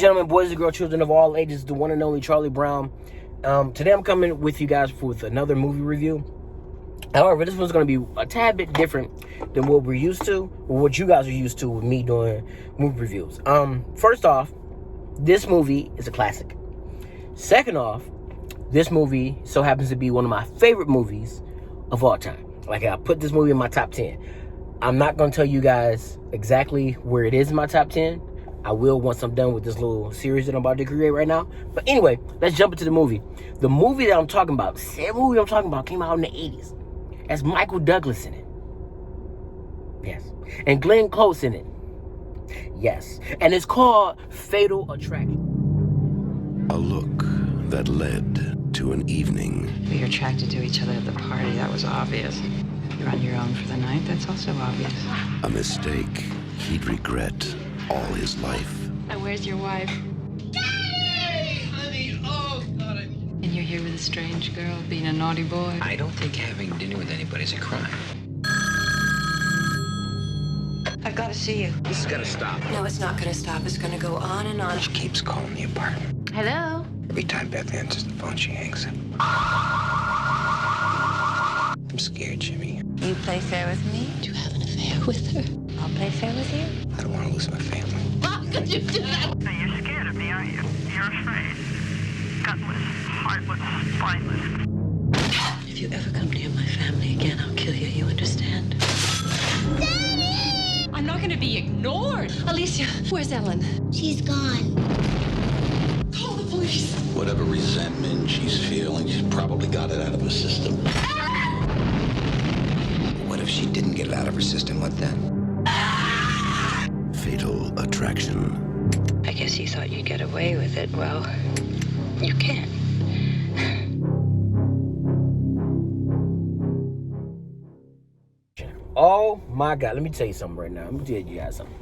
gentlemen, boys and girls, children of all ages, the one and only Kharlie Brown. Today I'm coming with you guys with another movie review. However, this one's going to be a tad bit different than what we're used to, or what you guys are used to with me doing movie reviews. First off, this movie is a classic. Second off, this movie so happens to be one of my favorite movies of all time. Like, I put this movie in my top 10. I'm not going to tell you guys exactly where it is in my top 10. I will once I'm done with this little series that I'm about to create right now. But anyway, let's jump into the movie. The movie that I'm talking about, the same movie I'm talking about, came out in the 80s. Has Michael Douglas in it. Yes. And Glenn Close in it. Yes. And it's called Fatal Attraction. A look that led to an evening. We were attracted to each other at the party. That was obvious. You're on your own for the night. That's also obvious. A mistake he'd regret all his life. And where's your wife? Hey, honey. Oh, God. And you're here with a strange girl being a naughty boy. I don't think having dinner with anybody is a crime. I've got to see you. This is gonna stop. No, it's not going to stop. It's going to go on and on. She keeps calling the apartment. Hello? Every time Beth answers the phone, she hangs up. I'm scared, Jimmy. You play fair with me? Do you have an affair with her? I'll play fair with you. I don't want to lose my family. How could you do that? So you're scared of me, aren't you? You're afraid. Gutless, heartless, spineless. If you ever come near my family again, I'll kill you. You understand? Daddy! I'm not going to be ignored. Alicia, where's Ellen? She's gone. Call the police. Whatever resentment she's feeling, she's probably got it out of her system. What if she didn't get it out of her system? What then? Fatal Attraction. I guess you thought you'd get away with it. Well, you can't. Oh my God, let me tell you something right now. Let me tell you guys something.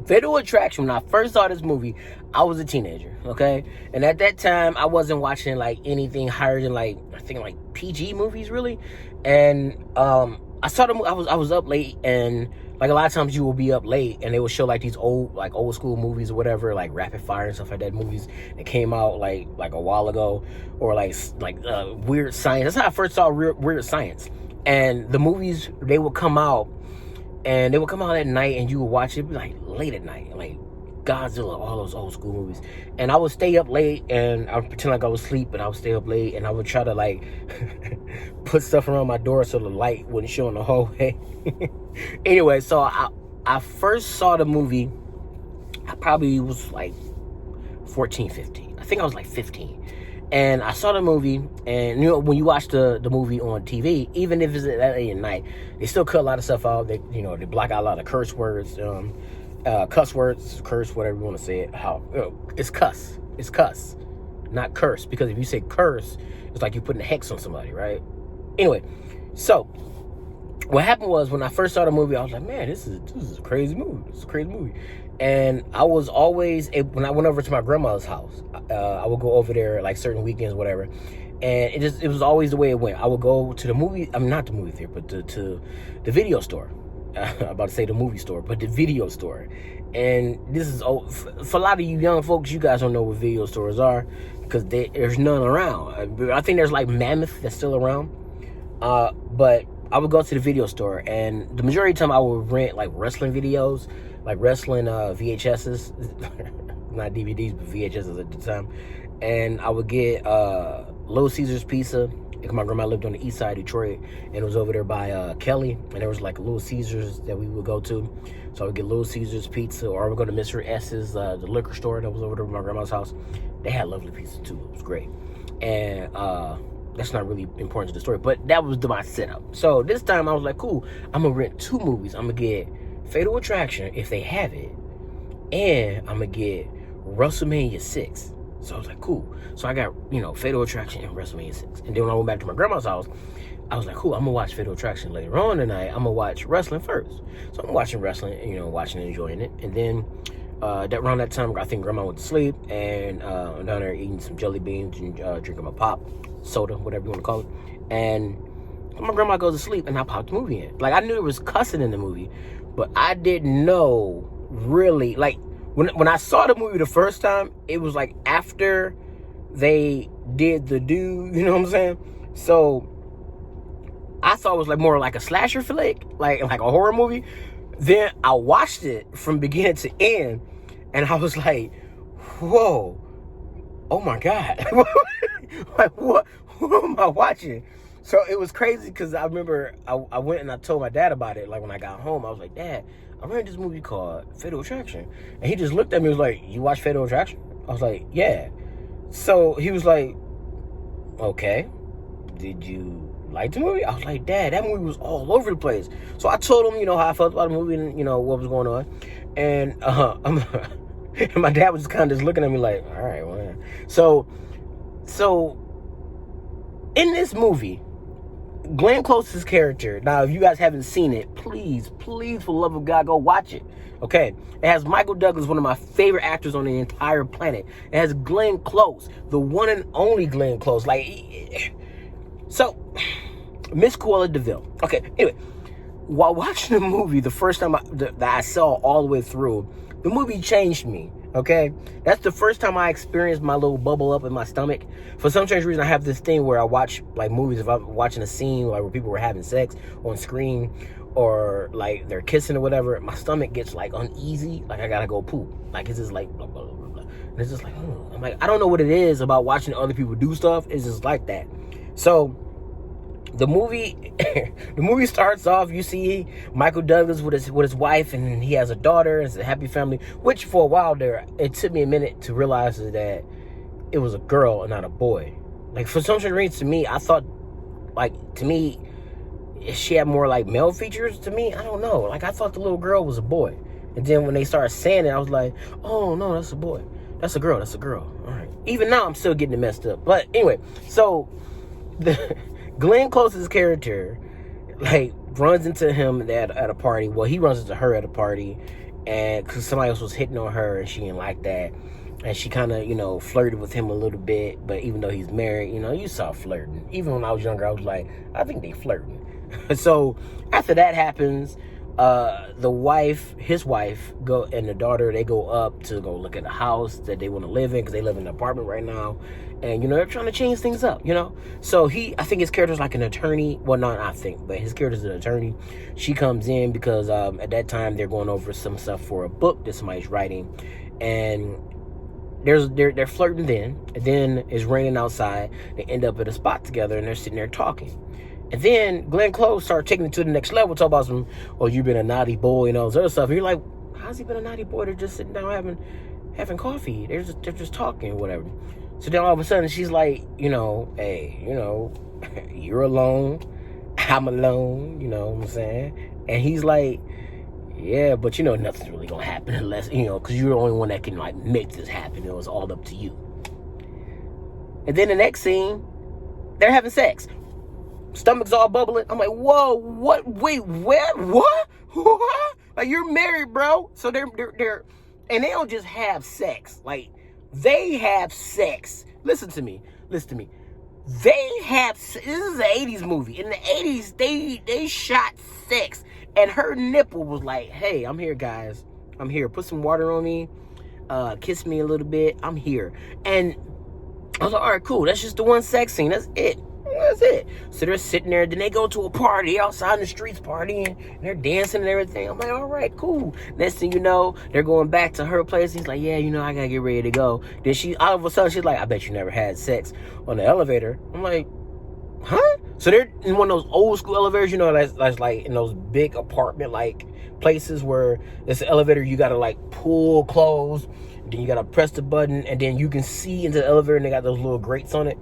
Fatal Attraction, when I first saw this movie, I was a teenager, okay? And at that time, I wasn't watching, like, anything higher than, like, I think, like, PG movies, really. And I saw the movie, I was up late, and, like, a lot of times you will be up late, and they will show, like, these old school movies or whatever, like Rapid Fire and stuff like that, movies that came out, like a while ago, or, like Weird Science. That's how I first saw Weird Science. And the movies, they would come out, and they would come out at night, and you would watch it like late at night, like Godzilla, all those old school movies. And I would stay up late, and I would pretend like I was asleep, and I would stay up late, and I would try to, like, put stuff around my door so the light wouldn't show in the hallway. Anyway, so I first saw the movie, I probably was like 14, 15. I think I was like 15. And I saw the movie, and, you know, when you watch the movie on TV, even if it's at late at night, they still cut a lot of stuff out. They, you know, they block out a lot of curse words, cuss words, curse, whatever you want to say it. It's cuss. It's cuss, not curse. Because if you say curse, it's like you're putting a hex on somebody, right? Anyway, so what happened was, when I first saw the movie, I was like, man, this is a crazy movie. This is a crazy movie. And I was always, when I went over to my grandma's house, I would go over there like certain weekends, whatever. And it was always the way it went. I would go to the movie, not the movie theater, but to the video store. I'm about to say the movie store, but the video store. And this is, for a lot of you young folks, you guys don't know what video stores are, because there's none around. I think there's like Mammoth that's still around. But I would go to the video store, and the majority of the time I would rent like wrestling videos, like wrestling VHSs, not DVDs, but VHSs at the time. And I would get Little Caesars Pizza, because my grandma lived on the east side of Detroit, and it was over there by Kelly, and there was like a Little Caesars that we would go to. So I would get Little Caesars Pizza, or I would go to Mr. S's, the liquor store that was over there by my grandma's house. They had lovely pizza too. It was great. And that's not really important to the story, but that was my setup. So this time I was like, cool, I'm gonna rent two movies. I'm gonna get Fatal Attraction, if they have it, and I'm gonna get WrestleMania 6. So I was like, cool. So I got, you know, Fatal Attraction and WrestleMania 6. And then when I went back to my grandma's house, I was like, cool, I'm gonna watch Fatal Attraction later on tonight. I'm gonna watch wrestling first. So I'm watching wrestling, you know, watching and enjoying it. And then around that time, I think grandma went to sleep, and I'm down there eating some jelly beans and drinking my pop, soda, whatever you want to call it. And my grandma goes to sleep, and I popped the movie in. Like, I knew there was cussing in the movie, but I didn't know really, like, when I saw the movie the first time, it was like after they did the do, you know what I'm saying? So I thought it was like more like a slasher flick, like a horror movie. Then I watched it from beginning to end, and I was like, whoa, oh my God. Like, what am I watching? So it was crazy because I remember I went and I told my dad about it. Like when I got home, I was like, Dad, I read this movie called Fatal Attraction. And he just looked at me and was like, you watch Fatal Attraction? I was like, yeah. So he was like, okay, did you like the movie? I was like, Dad, that movie was all over the place. So I told him, how I felt about the movie and, what was going on. And and my dad was just kind of just looking at me like, all right, well. So in this movie, Glenn Close's character, now if you guys haven't seen it, please, for the love of God, go watch it. Okay, it has Michael Douglas, one of my favorite actors on the entire planet. It has Glenn Close, the one and only Glenn Close. So Miss Cruella DeVille. Okay, anyway, while watching the movie the first time that I saw all the way through, the movie changed me. Okay, that's the first time I experienced my little bubble up in my stomach. For some strange reason, I have this thing where I watch like movies. If I'm watching a scene like where people were having sex on screen, or like they're kissing or whatever, my stomach gets like uneasy. Like I gotta go poop. Like it's just like blah, blah, blah, blah. And it's just like, oh. I'm like, I don't know what it is about watching other people do stuff. It's just like that. So the movie starts off, you see Michael Douglas with his wife, and he has a daughter. It's a happy family, which for a while there, it took me a minute to realize that it was a girl and not a boy. Like for some reason, to me, I thought, she had more like male features to me. I don't know. Like I thought the little girl was a boy. And then when they started saying it, I was like, oh no, that's a boy. That's a girl. All right. Even now, I'm still getting it messed up. But anyway, so Glenn Close's character, like, runs into him at a party. Well, he runs into her at a party, and because somebody else was hitting on her, and she didn't like that. And she kind of, flirted with him a little bit. But even though he's married, you saw flirting. Even when I was younger, I was like, I think they flirting. So after that happens, his wife, and the daughter, they go up to go look at the house that they want to live in because they live in an apartment right now. And, they're trying to change things up, So I think his character's like an attorney. Well, not I think, but his character's an attorney. She comes in because at that time they're going over some stuff for a book that somebody's writing. And they're flirting then. And then it's raining outside. They end up at a spot together and they're sitting there talking. And then Glenn Close started taking it to the next level, talk about some, you've been a naughty boy and all this other stuff. And you're like, how's he been a naughty boy? They're just sitting down having coffee. They're just talking or whatever. So then all of a sudden she's like, hey, you're alone. I'm alone. You know what I'm saying? And he's like, yeah, but nothing's really going to happen unless, because you're the only one that can like make this happen. It was all up to you. And then the next scene, they're having sex. Stomach's all bubbling. I'm like, whoa, what? Wait, where? What? Like, you're married, bro. So they're, and they don't just have sex. Like, they have sex. Listen to me. They have, this is an 80s movie. In the 80s, they shot sex. And her nipple was like, hey, I'm here, guys. I'm here. Put some water on me. Kiss me a little bit. I'm here. And I was like, all right, cool. That's just the one sex scene. That's it. So they're sitting there. Then they go to a party outside in the streets partying. And they're dancing and everything. I'm like, all right, cool. Next thing you know, they're going back to her place. He's like, yeah, I gotta get ready to go. Then all of a sudden, she's like, I bet you never had sex on the elevator. I'm like, huh? So they're in one of those old school elevators, that's like in those big apartment like places where it's an elevator, you gotta like pull closed, then you gotta press the button, and then you can see into the elevator, and they got those little grates on it.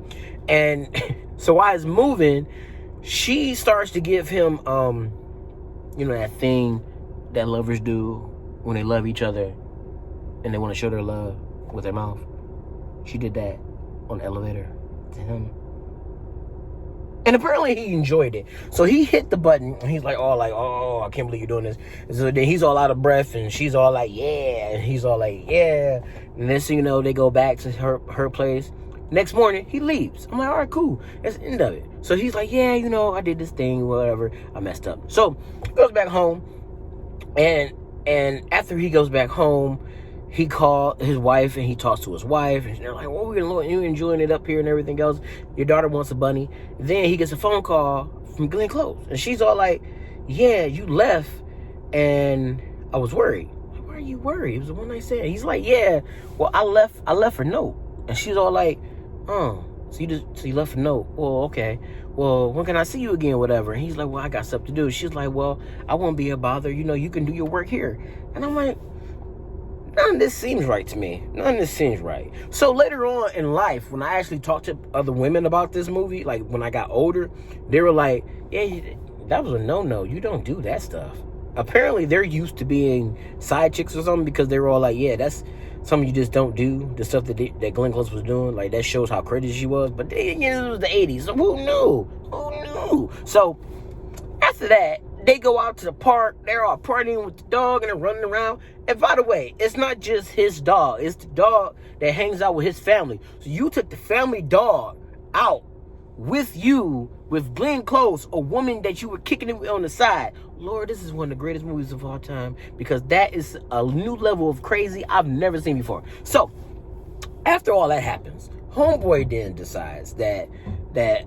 And so while it's moving, she starts to give him that thing that lovers do when they love each other and they want to show their love with their mouth. She did that on the elevator to him. And apparently he enjoyed it. So he hit the button and he's like, oh, I can't believe you're doing this. And so then he's all out of breath and she's all like, yeah. And he's all like, yeah. And then so they go back to her place. Next morning, he leaves. I'm like, all right, cool. That's the end of it. So he's like, yeah, I did this thing, whatever. I messed up. So he goes back home. And after he goes back home, he called his wife and he talks to his wife and they're like, well, you enjoying it up here and everything else. Your daughter wants a bunny. Then he gets a phone call from Glenn Close. And she's all like, yeah, you left and I was worried. Why are you worried? It was the one night stand. He's like, yeah, well, I left her note. And she's all like, oh, so you left a note. Well, okay. Well, when can I see you again, whatever? And he's like, well, I got stuff to do. She's like, well, I won't be a bother. You can do your work here. And I'm like, none of this seems right to me. None of this seems right. So later on in life, when I actually talked to other women about this movie, like when I got older, they were like, yeah, that was a no-no. You don't do that stuff. Apparently, they're used to being side chicks or something because they were all like, yeah, that's something you just don't do. The stuff that Glenn Close was doing, like that shows how crazy she was. But it was the 80s, so who knew? Who knew? So after that, they go out to the park. They're all partying with the dog and they're running around. And by the way, it's not just his dog. It's the dog that hangs out with his family. So you took the family dog out with Glenn Close, a woman that you were kicking it on the side. Lord, this is one of the greatest movies of all time because that is a new level of crazy I've never seen before. So after all that happens, homeboy then decides that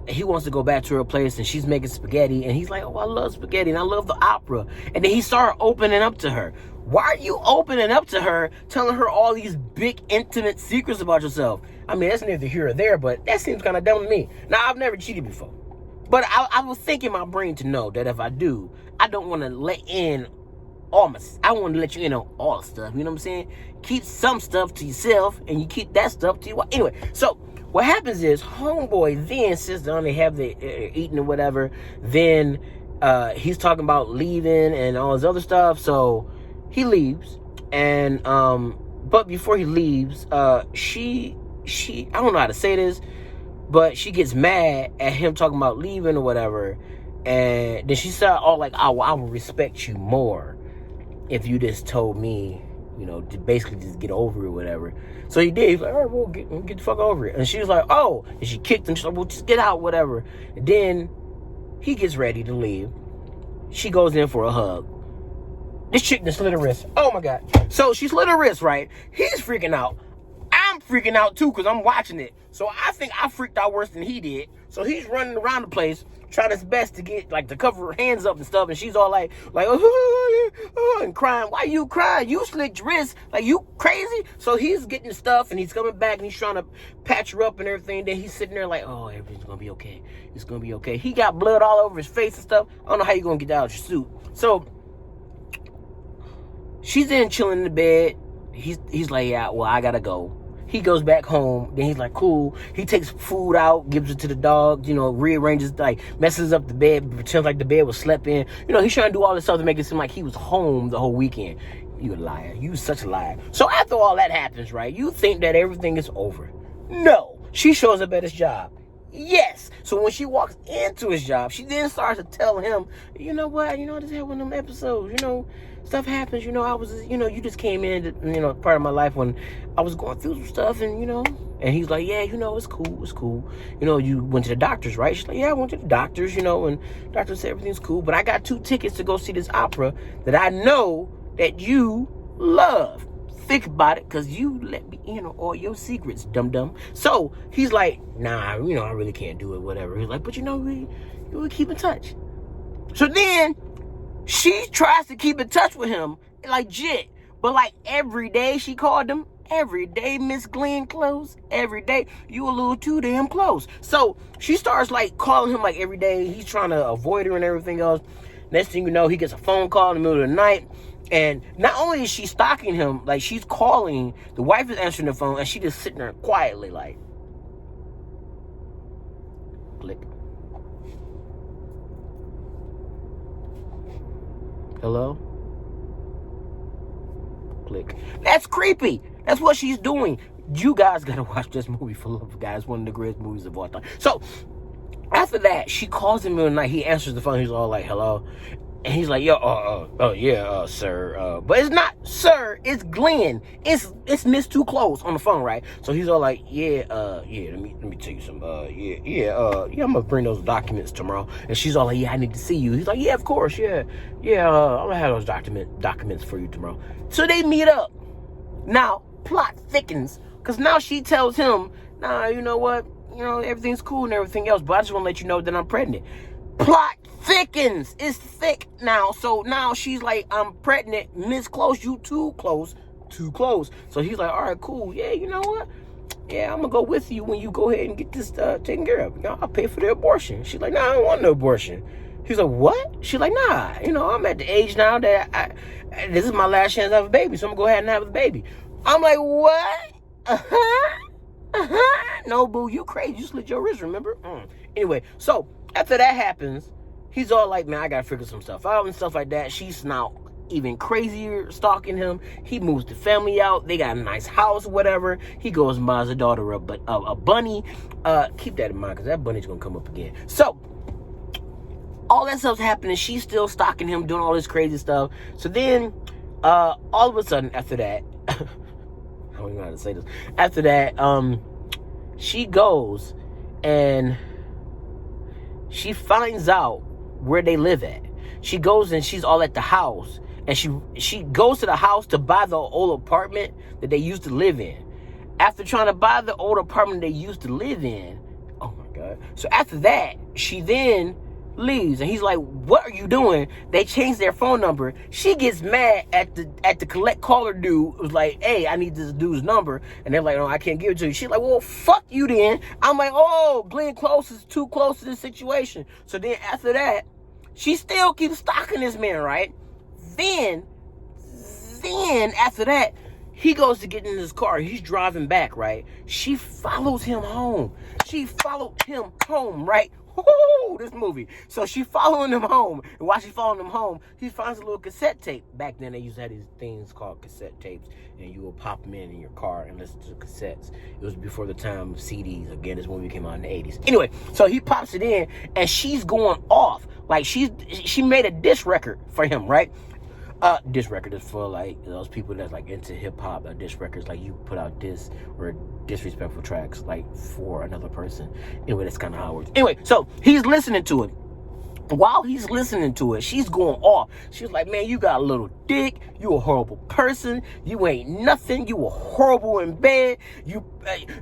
he wants to go back to her place and she's making spaghetti and he's like, oh, I love spaghetti and I love the opera. And then he started opening up to her. Why are you opening up to her, telling her all these big intimate secrets about yourself? I mean, that's neither here or there, but that seems kind of dumb to me. Now, I've never cheated before, but I was thinking my brain to know that if I do, I don't want to let in I want to let you in on all the stuff. You know what I'm saying? Keep some stuff to yourself and you keep that stuff to you. Anyway, so what happens is homeboy then sits down, they have the eating or whatever. Then he's talking about leaving and all this other stuff. So he leaves, and but before he leaves, she I don't know how to say this, but she gets mad at him talking about leaving or whatever, and then she said, "Oh, like I will respect you more if you just told me, to basically just get over it or whatever." So he did. He's like, all right, well, get the fuck over it. And she was like, oh, and she kicked him. She's like, well, just get out, whatever. And then he gets ready to leave. She goes in for a hug. This chick just slit her wrist. Oh my God. So she slit her wrist, right? He's freaking out. I'm freaking out too because I'm watching it. So I think I freaked out worse than he did. So he's running around the place trying his best to get, to cover her hands up and stuff. And she's all like, and crying. Why you crying? You slit your wrist. Like, you crazy? So he's getting stuff and he's coming back and he's trying to patch her up and everything. Then he's sitting there like, oh, everything's going to be okay. It's going to be okay. He got blood all over his face and stuff. I don't know how you're going to get out of your suit. So she's then chilling in the bed. He's like, yeah, well, I got to go. He goes back home. Then he's like, cool. He takes food out, gives it to the dog, rearranges, messes up the bed, pretends like the bed was slept in. He's trying to do all this stuff to make it seem like he was home the whole weekend. You a liar. You such a liar. So after all that happens, right, you think that everything is over. No. She shows up at his job. Yes. So when she walks into his job, she then starts to tell him, you know what, I just had one of them episodes, stuff happens, I was, you just came in, part of my life when I was going through some stuff and, and he's like, yeah, it's cool. You went to the doctors, right? She's like, yeah, I went to the doctors, and doctors said everything's cool, but I got 2 tickets to go see this opera that I know that you love. Think about it, because you let me in on all your secrets, dum-dum. So he's like, nah, I really can't do it, whatever. He's like, but we keep in touch. So then she tries to keep in touch with him, legit. But every day she called him, every day, Miss Glenn Close, every day. You a little too damn close. So she starts calling him every day. He's trying to avoid her and everything else. Next thing you know, he gets a phone call in the middle of the night. And not only is she stalking him, she's calling, the wife is answering the phone, and she just sitting there quietly, click. Hello? Click. That's creepy. That's what she's doing. You guys gotta watch this movie for love, guys. One of the greatest movies of all time. So, after that, she calls him in the night. He answers the phone. He's all like, hello? And he's like, yeah, sir. But it's not sir, it's Glenn. It's Miss Too Close on the phone, right? So he's all like, yeah, let me tell you some, I'm gonna bring those documents tomorrow. And she's all like, yeah, I need to see you. He's like, yeah, of course, yeah, I'm gonna have those documents for you tomorrow. So they meet up. Now, plot thickens, because now she tells him, nah, you know what? You know, everything's cool and everything else, but I just want to let you know that I'm pregnant. Plot thickens. It's thick now. So now she's like, I'm pregnant. Miss Close, you too close. Too close. So he's like, all right, cool. Yeah, you know what? Yeah, I'm going to go with you when you go ahead and get this taken care of. You know, I'll pay for the abortion. She's like, nah, I don't want no abortion. He's like, what? She's like, nah, you know, I'm at the age now that this is my last chance to have a baby, so I'm going to go ahead and have a baby. I'm like, what? No, boo, you crazy. You slit your wrist, remember? Anyway, so after that happens, he's all like, man, I got to figure some stuff out and stuff like that. She's now even crazier stalking him. He moves the family out. They got a nice house, whatever. He goes and buys a daughter a bunny. Keep that in mind, because that bunny's going to come up again. So all that stuff's happening. She's still stalking him, doing all this crazy stuff. So then, all of a sudden, after that, I don't even know how to say this. After that, she goes and she finds out where they live at. She goes and she's all at the house. And she goes to the house to buy the old apartment that they used to live in. After trying to buy the old apartment they used to live in, oh my God. So after that, she then leaves, and he's like, what are you doing? They changed their phone number. She gets mad at the collect caller dude. It was like, hey, I need this dude's number, and they're like, no, I can't give it to you. She's like, well, fuck you then. I'm like, oh, Glenn Close is too close to this situation. So then after that, she still keeps stalking this man, right? Then after that, he goes to get in his car. He's driving back, right? She follows him home. Right? Woo, this movie. So she following him home. And while she's following him home, he finds a little cassette tape. Back then, they used to have these things called cassette tapes. And you will pop them in your car and listen to the cassettes. It was before the time of CDs. Again, this movie came out in the 80s. Anyway, so he pops it in, and she's going off. Like, she made a diss record for him, right? Diss record is for like those people that's like into hip hop. Diss records, like you put out diss or disrespectful tracks like for another person. Anyway, that's kind of how it works. Anyway, so he's listening to it. While he's listening to it, she's going off. She's like, man, you got a little dick. You a horrible person. You ain't nothing. You were horrible in bed. You,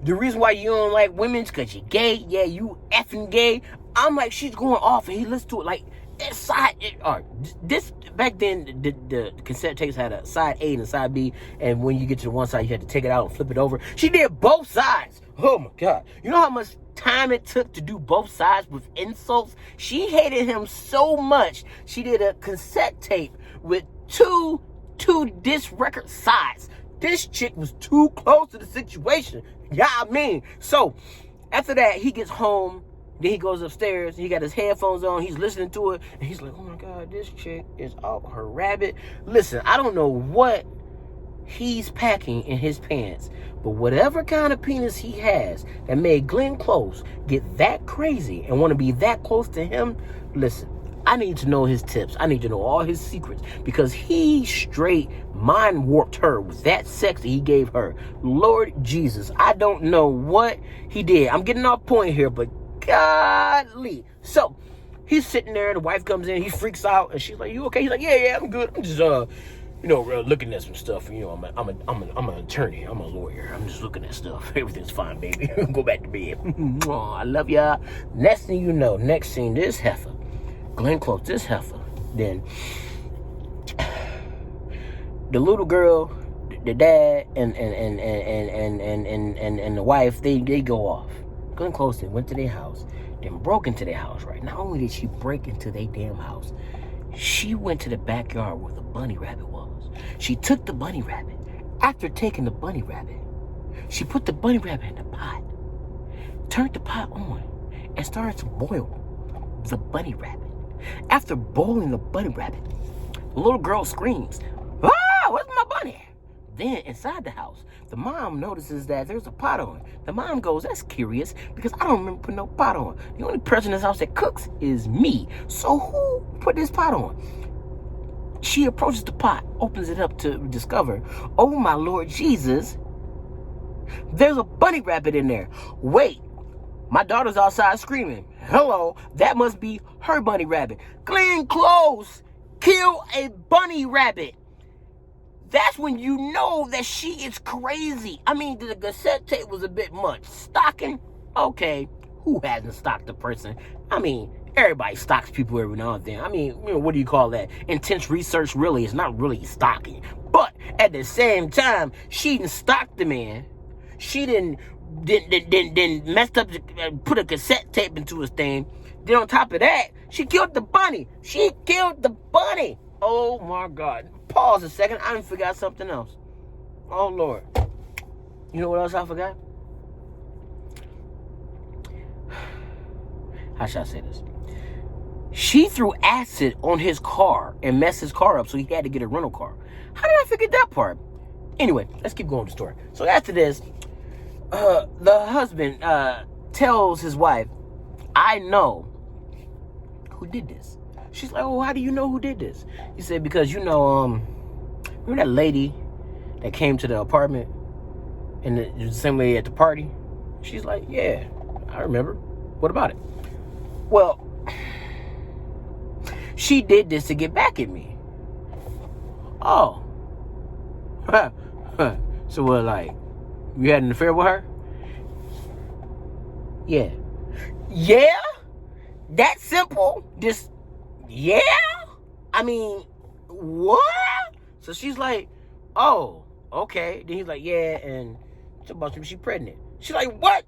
the reason why you don't like women is because you're gay. Yeah, you effing gay. I'm like, she's going off, and he listens to it like, this back then the cassette tapes had a side A and a side B, and when you get to the one side you had to take it out and flip it over. She did both sides. Oh my God. You know how much time it took to do both sides with insults? She hated him so much she did a cassette tape with two disc record sides. This chick was too close to the situation. Yeah, I mean. So after that, he gets home. Then he goes upstairs, he got his headphones on, he's listening to it, and he's like, oh my God, this chick is out her rabbit. Listen, I don't know what he's packing in his pants, but whatever kind of penis he has that made Glenn Close get that crazy and want to be that close to him, listen, I need to know his tips. I need to know all his secrets, because he straight mind warped her with that sex that he gave her. Lord Jesus, I don't know what he did. I'm getting off point here, but godly. So he's sitting there, the wife comes in, he freaks out, and she's like, you okay? He's like, yeah, I'm good. I'm just looking at some stuff. You know, I'm an attorney, I'm a lawyer, I'm just looking at stuff. Everything's fine, baby. Go back to bed. Oh, I love ya. Next thing you know, next scene, this heifer, Glenn Close, this heifer, then the little girl, the dad, and the wife, they go off. Glenn Close went to their house, then broke into their house, right? Not only did she break into their damn house, she went to the backyard where the bunny rabbit was. She took the bunny rabbit. After taking the bunny rabbit, she put the bunny rabbit in the pot, turned the pot on, and started to boil the bunny rabbit. After boiling the bunny rabbit, the little girl screams, ah, where's my bunny? Then inside the house, the mom notices that there's a pot on. The mom goes, that's curious, because I don't remember putting no pot on. The only person in this house that cooks is me. So who put this pot on? She approaches the pot, opens it up to discover, oh my Lord Jesus, there's a bunny rabbit in there. Wait, my daughter's outside screaming. Hello, that must be her bunny rabbit. Glenn Close, kill a bunny rabbit. That's when you know that she is crazy. I mean, the cassette tape was a bit much. Stalking, okay, who hasn't stalked a person? I mean, everybody stalks people every now and then. I mean, what do you call that? Intense research really is not really stalking. But at the same time, she didn't stalk the man. She didn't messed up, put a cassette tape into his thing. Then on top of that, she killed the bunny. She killed the bunny. Oh my God. Pause a second. I forgot something else. Oh Lord. You know what else I forgot? How should I say this? She threw acid on his car and messed his car up, so he had to get a rental car. How did I forget that part? Anyway, let's keep going with the story. So after this, the husband tells his wife, I know who did this. She's like, oh, how do you know who did this? He said, because remember that lady that came to the apartment and the same lady at the party? She's like, yeah, I remember. What about it? Well, she did this to get back at me. Oh. So what, like, you had an affair with her? Yeah. Yeah? That simple? Just, yeah? I mean, what? So she's like, oh, okay. Then he's like, yeah, and it's about to be pregnant. She's like, what?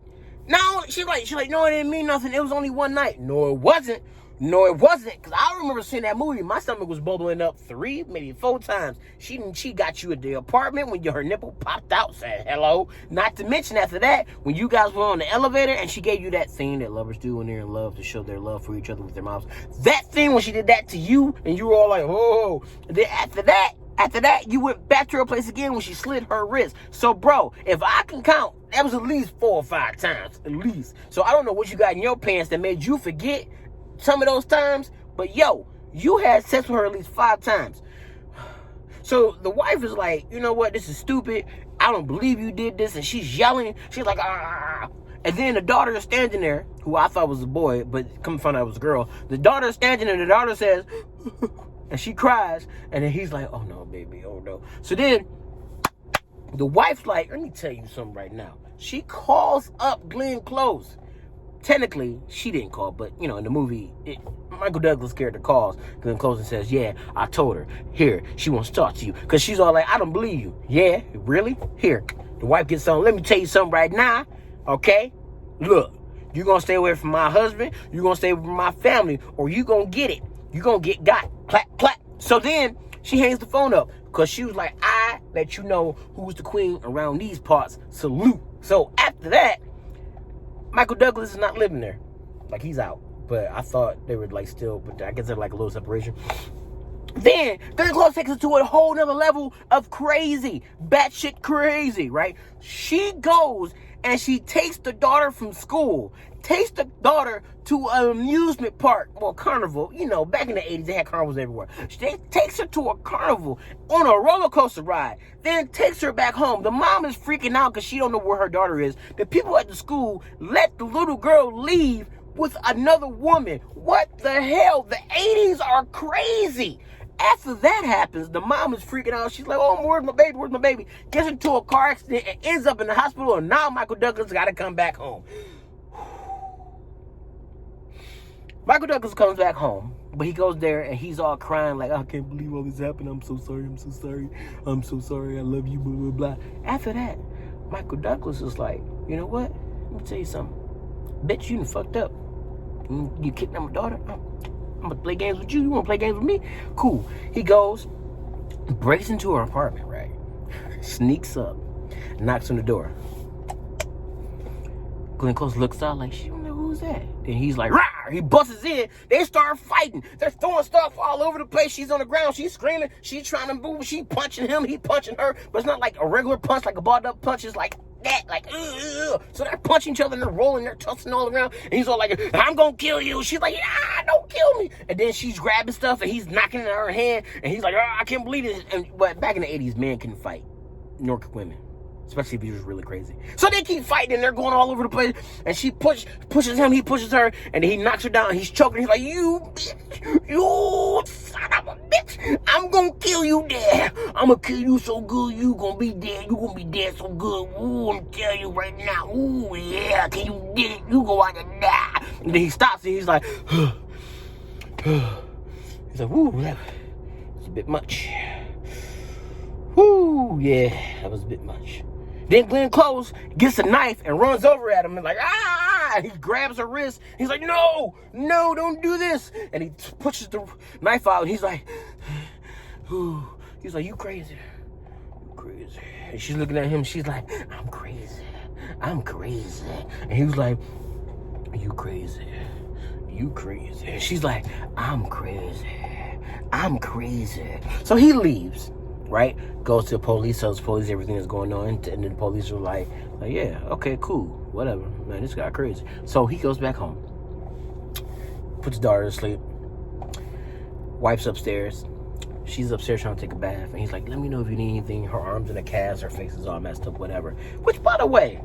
No, she's like, no, it didn't mean nothing. It was only one night. No, it wasn't. No, it wasn't. Because I remember seeing that movie. My stomach was bubbling up 3, maybe 4 times. She got you at the apartment when her nipple popped out, said hello. Not to mention after that, when you guys were on the elevator and she gave you that thing that lovers do when they're in love to show their love for each other with their mouths. That thing when she did that to you and you were all like, oh. And then after that, you went back to her place again when she slit her wrist. So, bro, if I can count, that was at least 4 or 5 times, at least. So I don't know what you got in your pants that made you forget some of those times, but yo, you had sex with her at least 5 times. So the wife is like, you know what, this is stupid. I don't believe you did this. And she's yelling. She's like, ah. And then the daughter is standing there, who I thought was a boy, but come to find out it was a girl. The daughter is standing there, and the daughter says, and she cries. And then he's like, oh no, baby, oh no. So then the wife's like, let me tell you something right now. She calls up Glenn Close. Technically, she didn't call, but, in the movie, Michael Douglas' character calls Glenn Close and says, yeah, I told her. Here, she wants to talk to you. Because she's all like, I don't believe you. Yeah, really? Here. The wife gets on. Let me tell you something right now, okay? Look, you're going to stay away from my husband, you're going to stay away from my family, or you're going to get it. You're going to get got. Clap, clap. So then, she hangs the phone up, because she was like, I let you know who's the queen around these parts. Salute. So after that, Michael Douglas is not living there. Like, he's out. But I thought they were, like, still, but I guess they're, like, a little separation. Then, Glenn Close takes it to a whole nother level of crazy. Batshit crazy, right? She goes and she takes the daughter from school. Takes the daughter to an amusement park or carnival. Back in the 80s, they had carnivals everywhere. She takes her to a carnival on a roller coaster ride. Then takes her back home. The mom is freaking out because she don't know where her daughter is. The people at the school let the little girl leave with another woman. What the hell? The 80s are crazy. After that happens, the mom is freaking out. She's like, oh, where's my baby? Where's my baby? Gets into a car accident and ends up in the hospital. And now Michael Douglas got to come back home. Michael Douglas comes back home, but he goes there and he's all crying like, I can't believe all this happened. I'm so sorry. I'm so sorry. I'm so sorry. I love you, blah, blah, blah. After that, Michael Douglas is like, you know what? Let me tell you something. Bet you done fucked up. You kidnapped my daughter? I'm going to play games with you. You want to play games with me? Cool. He goes, breaks into her apartment, right? Sneaks up, knocks on the door. Glenn Close looks out like, she don't know who's that. Then he's like, rah! He busts in. They start fighting. They're throwing stuff all over the place. She's on the ground. She's screaming. She's trying to move. She punching him. He punching her. But it's not like a regular punch, like a balled up punch. It's like that. Like, ugh. So they're punching each other and they're rolling. They're tussling all around. And he's all like, I'm going to kill you. She's like, don't kill me. And then she's grabbing stuff and he's knocking it in her hand. And he's like, I can't believe this. But back in the 80s, men couldn't fight, nor could women. Especially if he was really crazy. So they keep fighting and they're going all over the place. And she pushes him, he pushes her, and he knocks her down. He's choking. He's like, you bitch, you son of a bitch. I'm going gonna kill you dead. I'm gonna kill you so good, you gonna be dead. You gonna be dead so good. Ooh, I'm telling you right now. Ooh, yeah, can you get it? You go out and die. And then he stops and he's like, he's like, woo, that's a bit much. Woo, yeah, that was a bit much. Then Glenn Close gets a knife and runs over at him and like, ah! He grabs her wrist. He's like, no, don't do this. And he pushes the knife out and he's like, ooh. He's like, you crazy. You crazy. And she's looking at him. She's like, I'm crazy. I'm crazy. And he was like, you crazy. You crazy. And she's like, I'm crazy. I'm crazy. So he leaves. Right? Goes to the police, tells the police everything that's going on, and then the police are like, yeah, okay, cool, whatever. Man, this guy crazy. So he goes back home, puts his daughter to sleep, wipes upstairs. She's upstairs trying to take a bath, and he's like, let me know if you need anything. Her arms in a cast, her face is all messed up, whatever. Which, by the way,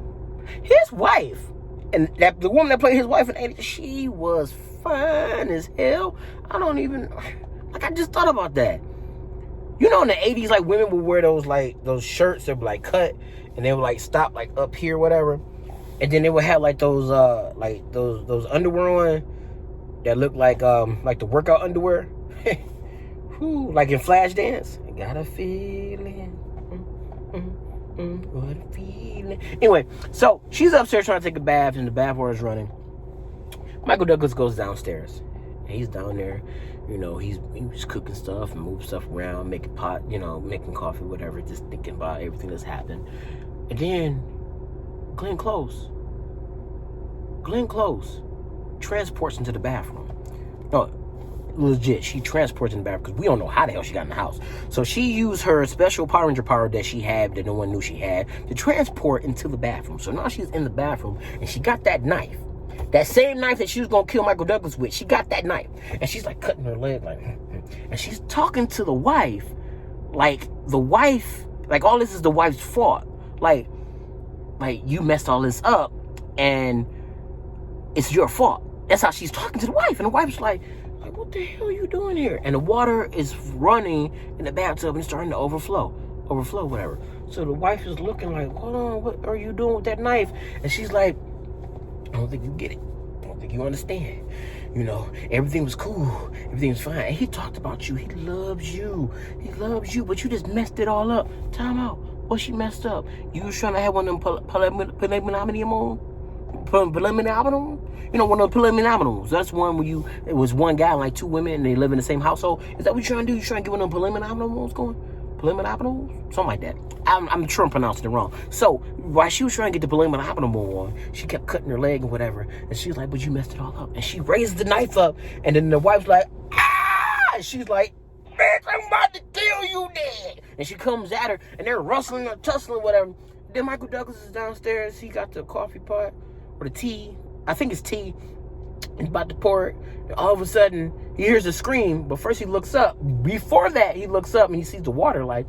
his wife, and that the woman that played his wife in 80, she was fine as hell. I just thought about that. You know, in the 80s, like, women would wear those shirts that were, like, cut, and they would, like, stop, like, up here, whatever. And then they would have, like, those underwear on that looked like the workout underwear. Whew, like in Flashdance. I got a feeling. What a feeling. Anyway, so she's upstairs trying to take a bath, and the bath water is running. Michael Douglas goes downstairs. And he's down there. You know, he's cooking stuff and moving stuff around, making making coffee, whatever, just thinking about everything that's happened. And then Glenn Close transports into the bathroom. No, legit, she transports in the bathroom because we don't know how the hell she got in the house. So she used her special Power Ranger power that she had, that no one knew she had, to transport into the bathroom. So now she's in the bathroom and she got that knife. That same knife that she was gonna kill Michael Douglas with, she got that knife. And she's like cutting her leg, like, and she's talking to the wife, like all this is the wife's fault. Like you messed all this up and it's your fault. That's how she's talking to the wife. And the wife's like, what the hell are you doing here? And the water is running in the bathtub and it's starting to overflow, whatever. So the wife is looking like, hold on, what are you doing with that knife? And she's like, I don't think you get it. I don't think you understand. You know, everything was cool. Everything was fine. And he talked about you. He loves you. But you just messed it all up. Time out. What she messed up? You was trying to have one of them preliminary. You know, one of the preliminaries. That's one where it was one guy and like two women and they live in the same household. Is that what you're trying to do? You trying to get one of them preliminaries going? Preliminaries? Something like that. I'm sure I'm pronouncing it wrong. So while she was trying to get the preliminary on, she kept cutting her leg and whatever. And she's like, but you messed it all up. And she raised the knife up. And then the wife's like, ah! And she's like, bitch, I'm about to kill you dead. And she comes at her and they're rustling or tussling, whatever. Then Michael Douglas is downstairs. He got the coffee pot or the tea. I think it's tea. He's about to pour it. And all of a sudden, he hears a scream. But first he looks up. Before that, he looks up and he sees the water like,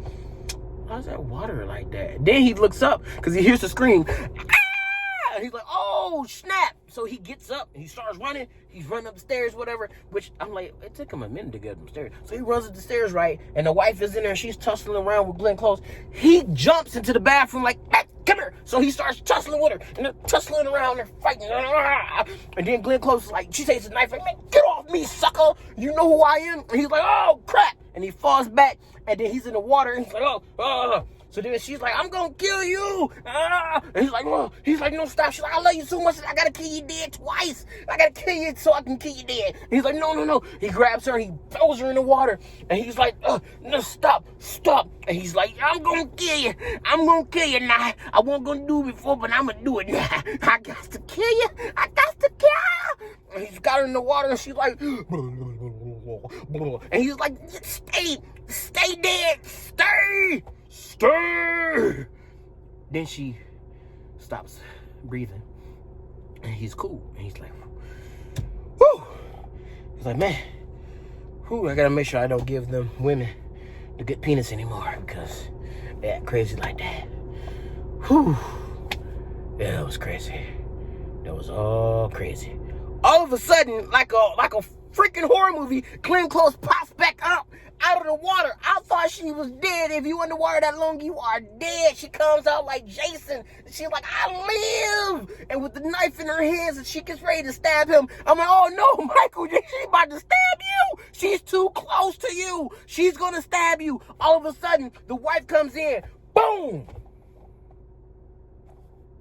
how's that water like that? Then he looks up because he hears the scream. Ah! And he's like, oh, snap. So he gets up and he starts running. He's running up the stairs, whatever. Which I'm like, it took him a minute to get up the stairs. So he runs up the stairs, right? And the wife is in there. She's tussling around with Glenn Close. He jumps into the bathroom like, hey, come here. So he starts tussling with her. And they're tussling around. They're fighting. And then Glenn Close is like, she takes the knife like, man, get off me, sucker. You know who I am? And he's like, oh, crap. And he falls back. And then he's in the water. And he's like, oh. So then she's like, I'm gonna kill you. And he's like, no, stop. She's like, I love you so much. I gotta kill you dead twice. I gotta kill you so I can kill you dead. And he's like, no. He grabs her and he throws her in the water. And he's like, no, stop. And he's like, I'm gonna kill you. Now. I wasn't gonna do it before, but I'm gonna do it now. I got to kill you. And he's got her in the water and she's like, and he's like, stay dead. Stay! Then she stops breathing. And he's cool. And he's like, whew. He's like, man, I gotta make sure I don't give them women the good penis anymore because they act crazy like that. Whew. Yeah, that was crazy. That was all crazy. All of a sudden, like a freaking horror movie, Glenn Close pops back up out of the water. I thought she was dead. If you in the water that long, you are dead. She comes out like Jason. She's like, I live. And with the knife in her hands, and she gets ready to stab him. I'm like, oh no, Michael, she's about to stab you. She's too close to you. She's going to stab you. All of a sudden, the wife comes in. Boom.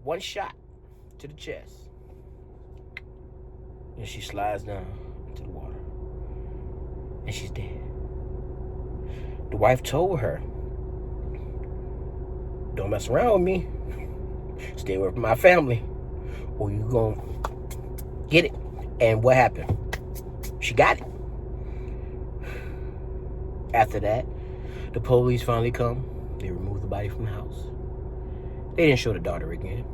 One shot to the chest. And she slides down into the water. And she's dead. The wife told her, don't mess around with me. Stay away from my family, or you gonna get it. And what happened? She got it. After that, the police finally come. They remove the body from the house. They didn't show the daughter again.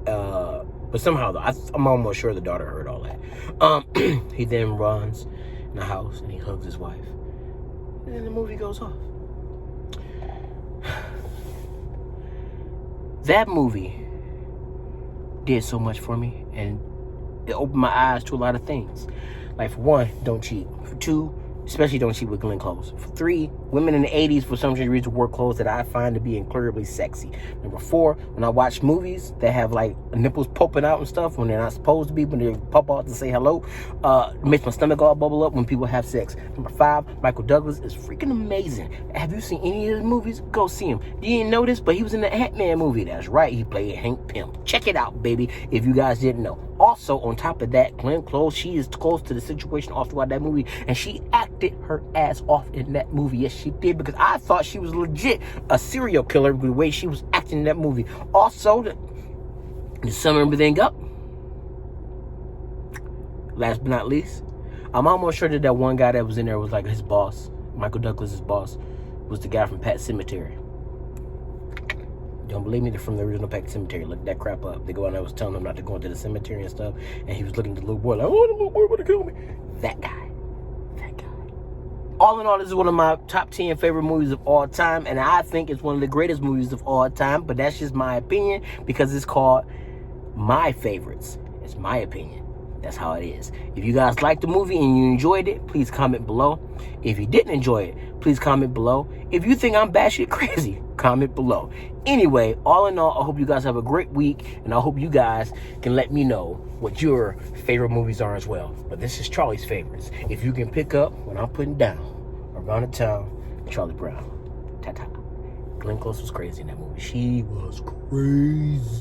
But somehow, though, I'm almost sure the daughter heard all that. He then runs in the house and he hugs his wife. And then the movie goes off. That movie did so much for me, and it opened my eyes to a lot of things. Like, for one, don't cheat. For two, especially don't cheat with Glenn clothes. For three, women in the 80s for some reason wore clothes that I find to be incredibly sexy. Number four, when I watch movies that have like nipples popping out and stuff when they're not supposed to be, when they pop out to say hello, it makes my stomach all bubble up when people have sex. Number five, Michael Douglas is freaking amazing. Have you seen any of his movies? Go see him. You didn't know this, but he was in the Ant-Man movie. That's right, he played Hank Pym. Check it out, baby, if you guys didn't know. Also, on top of that, Glenn Close, she is close to the situation all throughout that movie, and she acted her ass off in that movie. Yes, she did, because I thought she was legit a serial killer with the way she was acting in that movie. Also, to sum everything up, last but not least, I'm almost sure that one guy that was in there was like his boss. Michael Douglas's boss was the guy from Pet Sematary. Don't believe me? They're from the original Pet Cemetery. Look that crap up. They go out and I was telling them not to go into the cemetery and stuff. And he was looking at the little boy like, oh, the little boy want to kill me. That guy. That guy. All in all, this is one of my top 10 favorite movies of all time. And I think it's one of the greatest movies of all time. But that's just my opinion because it's called My Favorites. It's my opinion. That's how it is. If you guys liked the movie and you enjoyed it, please comment below. If you didn't enjoy it, please comment below. If you think I'm batshit crazy, comment below. Anyway, all in all, I hope you guys have a great week, and I hope you guys can let me know what your favorite movies are as well. But this is Charlie's Favorites. If you can pick up what I'm putting down, Around the Town, Kharlie Brown. Ta-ta. Glenn Close was crazy in that movie. She was crazy.